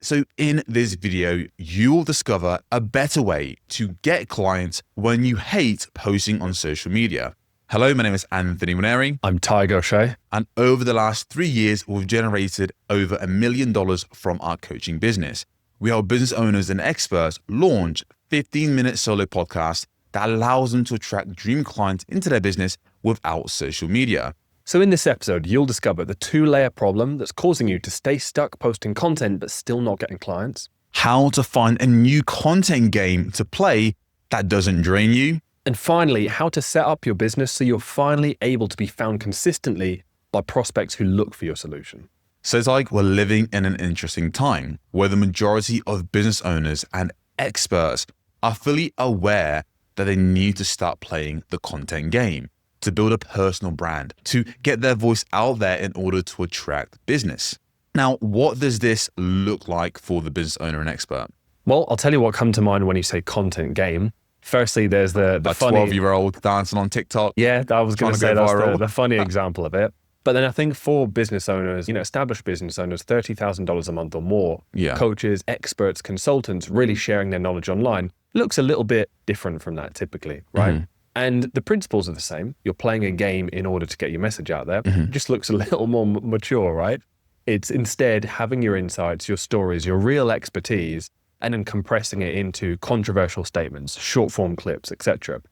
So in this video, you will discover a better way to get clients when you hate posting on social media. Hello, my name is Anthony Muneri. I'm Tiger O'Shea. And over the last 3 years, we've generated over $1 million from our coaching business. We help business owners and experts launch 15-minute solo podcasts that allows them to attract dream clients into their business without social media. So in this episode, you'll discover the 2-layer problem that's causing you to stay stuck posting content but still not getting clients. How to find a new content game to play that doesn't drain you. And finally, how to set up your business so you're finally able to be found consistently by prospects who look for your solution. So it's like we're living in an interesting time where the majority of business owners and experts are fully aware that they need to start playing the content game to build a personal brand, to get their voice out there in order to attract business. Now, what does this look like for the business owner and expert? Well, I'll tell you what comes to mind when you say content game. Firstly, there's the funny 12-year-old dancing on TikTok. Yeah, I was going to say that's viral. the funny example of it. But then I think for business owners, established business owners, $30,000 a month or more, coaches, experts, consultants, really sharing their knowledge online looks a little bit different from that typically, right? Mm-hmm. And the principles are the same. You're playing a game in order to get your message out there. Mm-hmm. It just looks a little more mature, right? It's instead having your insights, your stories, your real expertise, and then compressing it into controversial statements, short form clips, etc.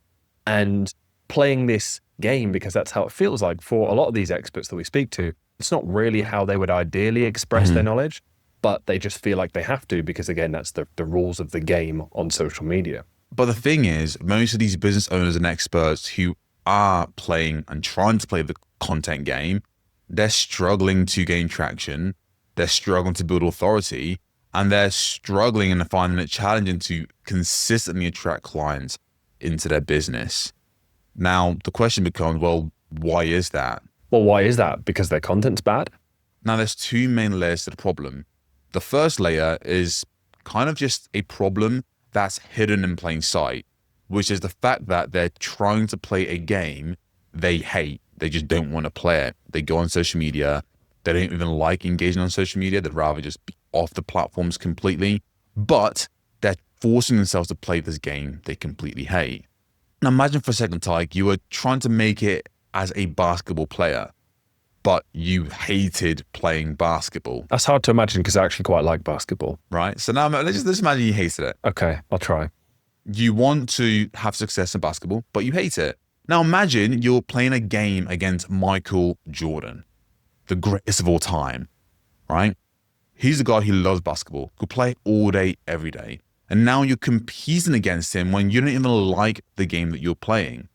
And playing this game, because that's how it feels like for a lot of these experts that we speak to. It's not really how they would ideally express their knowledge, but they just feel like they have to because, again, that's the rules of the game on social media. But the thing is, most of these business owners and experts who are playing and trying to play the content game, they're struggling to gain traction, they're struggling to build authority, and they're struggling and finding it challenging to consistently attract clients into their business. Now, the question becomes, well, why is that? Well, why is that? Because their content's bad? Now, there's 2 main layers to the problem. The first layer is kind of just a problem that's hidden in plain sight, which is the fact that they're trying to play a game they hate. They just don't want to play it. They go on social media. They don't even like engaging on social media. They'd rather just be off the platforms completely. But they're forcing themselves to play this game they completely hate. Now imagine for a second, Tyke, you were trying to make it as a basketball player, but you hated playing basketball. That's hard to imagine because I actually quite like basketball. Right? So now let's imagine you hated it. Okay, I'll try. You want to have success in basketball, but you hate it. Now imagine you're playing a game against Michael Jordan, the greatest of all time, right? He's a guy who loves basketball, could play all day, every day. And now you're competing against him when you don't even like the game that you're playing.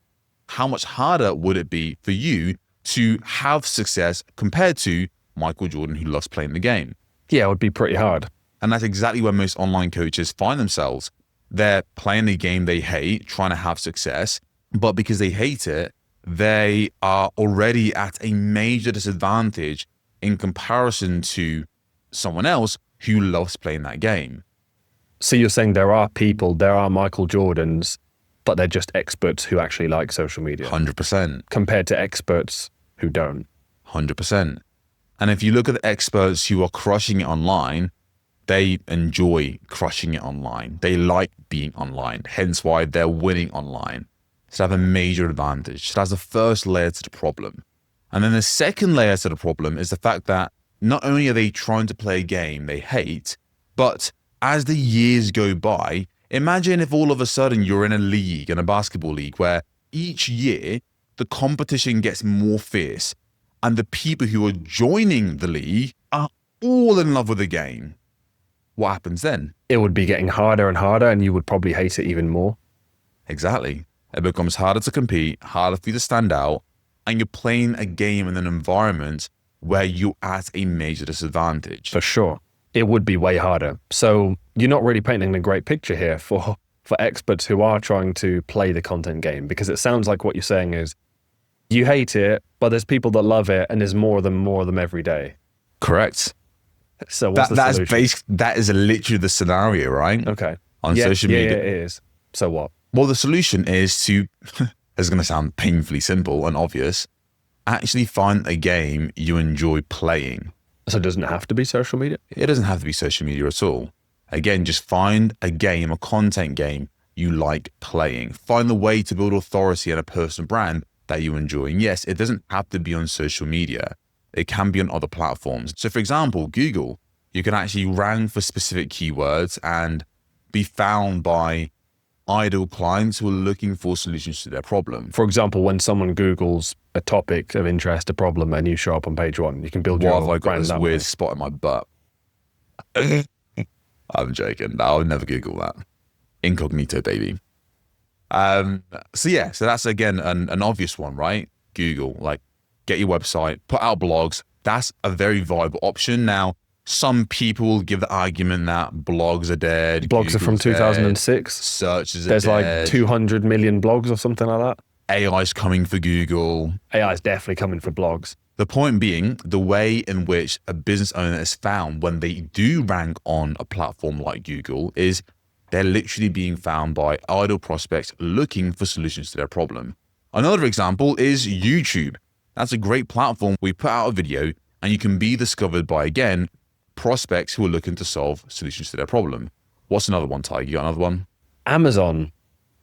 How much harder would it be for you to have success compared to Michael Jordan, who loves playing the game? Yeah, it would be pretty hard. And that's exactly where most online coaches find themselves. They're playing the game they hate, trying to have success, but because they hate it, they are already at a major disadvantage in comparison to someone else who loves playing that game. So you're saying there are Michael Jordans, but they're just experts who actually like social media. 100%. Compared to experts who don't. 100%. And if you look at the experts who are crushing it online, they enjoy crushing it online. They like being online, hence why they're winning online. So they have a major advantage. So that's the first layer to the problem. And then the second layer to the problem is the fact that not only are they trying to play a game they hate, but as the years go by, imagine if all of a sudden you're in a basketball league, where each year the competition gets more fierce and the people who are joining the league are all in love with the game. What happens then? It would be getting harder and harder, and you would probably hate it even more. Exactly. It becomes harder to compete, harder for you to stand out, and you're playing a game in an environment where you're at a major disadvantage. For sure. It would be way harder. So you're not really painting a great picture here for experts who are trying to play the content game, because it sounds like what you're saying is you hate it, but there's people that love it, and there's more of them every day. Correct. So what's the solution? That is literally the scenario, right? Okay. On social media. Yeah, it is. So what? Well, the solution is to, it's going to sound painfully simple and obvious, actually find a game you enjoy playing. So it doesn't have to be social media? It doesn't have to be social media at all. Again, just find a game, a content game you like playing. Find the way to build authority and a personal brand that you enjoy. And yes, it doesn't have to be on social media. It can be on other platforms. So for example, Google, you can actually rank for specific keywords and be found by ideal clients who are looking for solutions to their problem. For example, when someone Googles a topic of interest, a problem, and you show up on page one, you can build your Why have I got brand this that weird way. spot in my butt? I'm joking. I would never Google that. Incognito, baby. So that's again an obvious one, right? Google, like, get your website, put out blogs. That's a very viable option. Now, some people will give the argument that blogs are dead. Blogs are from 2006. Searches are There's dead. like 200 million blogs or something like that. AI's coming for Google. AI is definitely coming for blogs. The point being, the way in which a business owner is found when they do rank on a platform like Google is they're literally being found by ideal prospects looking for solutions to their problem. Another example is YouTube. That's a great platform. We put out a video and you can be discovered by, again, prospects who are looking to solve solutions to their problem. What's another one, Ty? You got another one? Amazon.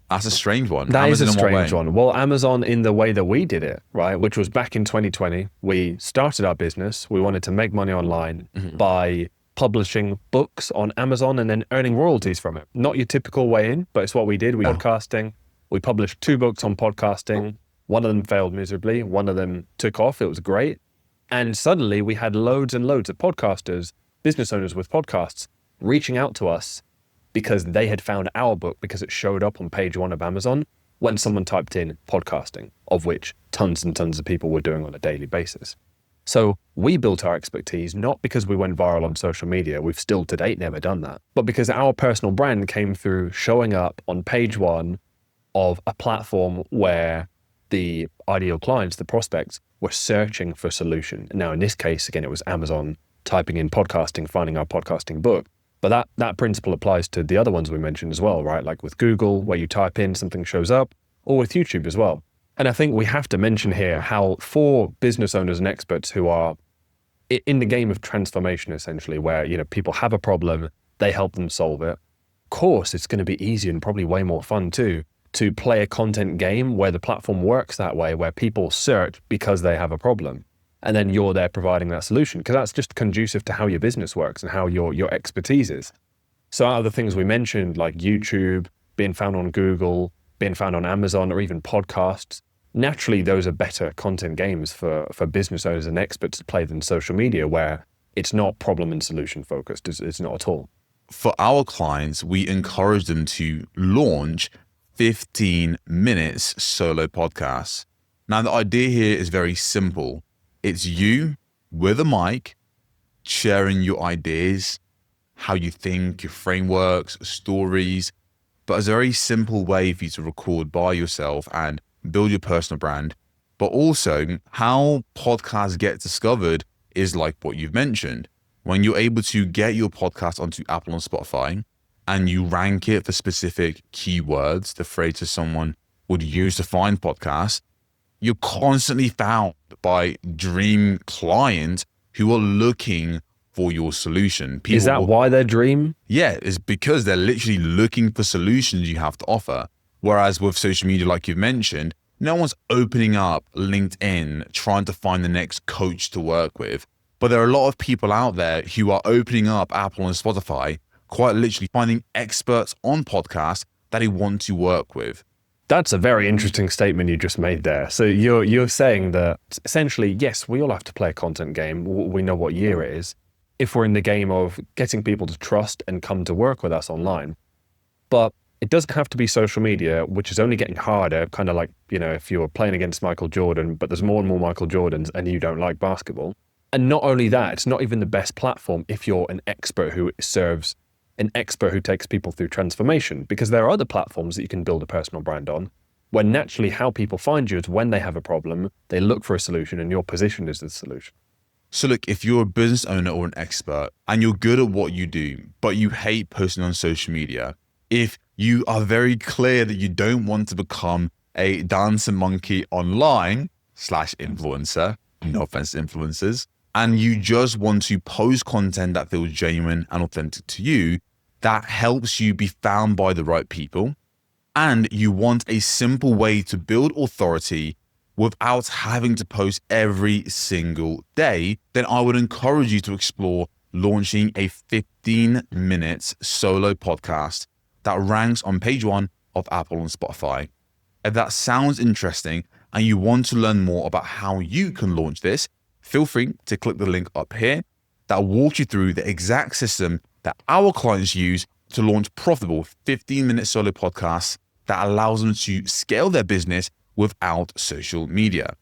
That's a strange one. That Amazon is a in what strange way? one. Well, Amazon in the way that we did it, right, which was back in 2020, we started our business. We wanted to make money online by publishing books on Amazon and then earning royalties from it. Not your typical way in, but it's what we did. We podcasting. We published 2 books on podcasting. One of them failed miserably. One of them took off. It was great. And suddenly we had loads and loads of podcasters, business owners with podcasts, reaching out to us because they had found our book because it showed up on page 1 of Amazon when someone typed in podcasting, of which tons and tons of people were doing on a daily basis. So we built our expertise not because we went viral on social media, we've still to date never done that, but because our personal brand came through showing up on page 1 of a platform where the ideal clients, the prospects, were searching for a solution. Now, in this case, again, it was Amazon typing in podcasting, finding our podcasting book. But that principle applies to the other ones we mentioned as well, right? Like with Google, where you type in, something shows up, or with YouTube as well. And I think we have to mention here how for business owners and experts who are in the game of transformation, essentially, where, people have a problem, they help them solve it. Of course, it's going to be easier and probably way more fun too, to play a content game where the platform works that way, where people search because they have a problem. And then you're there providing that solution, because that's just conducive to how your business works and how your expertise is. So out of the things we mentioned, like YouTube, being found on Google, being found on Amazon, or even podcasts, naturally those are better content games for business owners and experts to play than social media, where it's not problem and solution focused. It's not at all. For our clients, we encourage them to launch 15 minutes solo podcasts. Now, the idea here is very simple. It's you with a mic, sharing your ideas, how you think, your frameworks, stories, but as a very simple way for you to record by yourself and build your personal brand. But also how podcasts get discovered is like what you've mentioned. When you're able to get your podcast onto Apple and Spotify and you rank it for specific keywords, the phrases someone would use to find podcasts, you're constantly found by dream clients who are looking for your solution. Is that why they're dream? Yeah, it's because they're literally looking for solutions you have to offer. Whereas with social media, like you've mentioned, no one's opening up LinkedIn trying to find the next coach to work with. But there are a lot of people out there who are opening up Apple and Spotify, quite literally finding experts on podcasts that they want to work with. That's a very interesting statement you just made there. So you're saying that essentially, yes, we all have to play a content game. We know what year it is. If we're in the game of getting people to trust and come to work with us online. But it doesn't have to be social media, which is only getting harder, kind of like, if you're playing against Michael Jordan, but there's more and more Michael Jordans and you don't like basketball. And not only that, it's not even the best platform if you're an expert who takes people through transformation, because there are other platforms that you can build a personal brand on, where naturally how people find you is when they have a problem, they look for a solution and your position is the solution. So look, if you're a business owner or an expert and you're good at what you do, but you hate posting on social media, if you are very clear that you don't want to become a dancing monkey online /influencer, no offense to influencers, and you just want to post content that feels genuine and authentic to you, that helps you be found by the right people, and you want a simple way to build authority without having to post every single day, then I would encourage you to explore launching a 15-minute solo podcast that ranks on page 1 of Apple and Spotify. If that sounds interesting and you want to learn more about how you can launch this, feel free to click the link up here that walks you through the exact system that our clients use to launch profitable 15-minute solo podcasts that allows them to scale their business without social media.